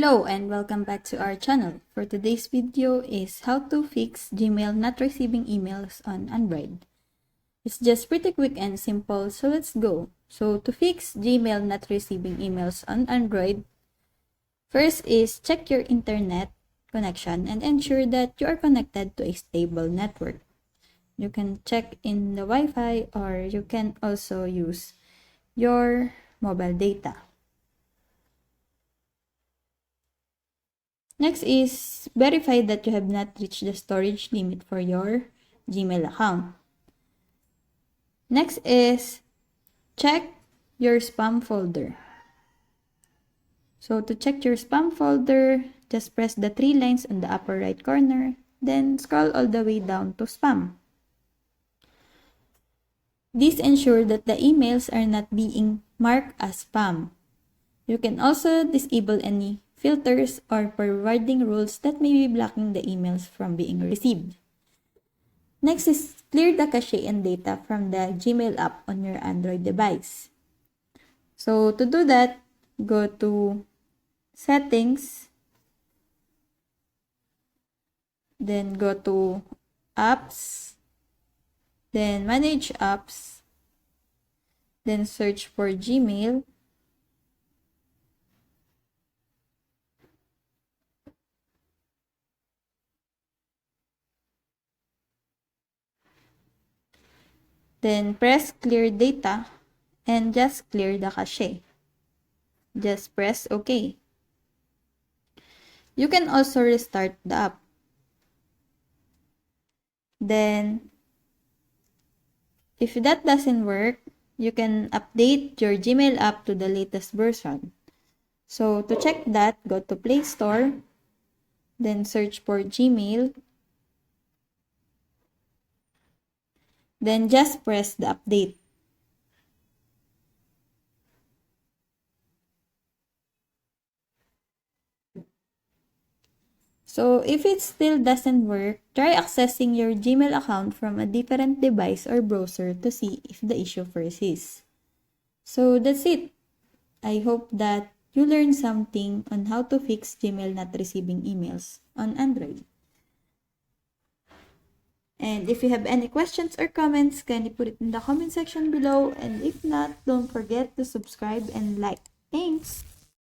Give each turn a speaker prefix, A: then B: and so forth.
A: Hello and welcome back to our channel. For today's video is how to fix Gmail not receiving emails on Android. It's just pretty quick and simple, so let's go. So to fix Gmail not receiving emails on Android, first is check your internet connection and ensure that you are connected to a stable network. You can check in the Wi-Fi or you can also use your mobile data. Next is verify that you have not reached the storage limit for your Gmail account. Next is check your spam folder. So to check your spam folder, just press the three lines on the upper right corner, then scroll all the way down to spam. This ensures that the emails are not being marked as spam. You can also disable any filters or forwarding rules that may be blocking the emails from being received. Next is clear the cache and data from the Gmail app on your Android device. So to do that, go to Settings, then go to Apps, then Manage Apps, then search for Gmail. Then press clear data and just clear the cache. Just press OK. You can also restart the app. Then, if that doesn't work, you can update your Gmail app to the latest version. So to check that, go to Play Store, then search for Gmail. Then just press the update. So if it still doesn't work, try accessing your Gmail account from a different device or browser to see if the issue persists. So that's it. I hope that you learned something on how to fix Gmail not receiving emails on Android. And if you have any questions or comments, kindly put it in the comment section below. And if not, don't forget to subscribe and like. Thanks!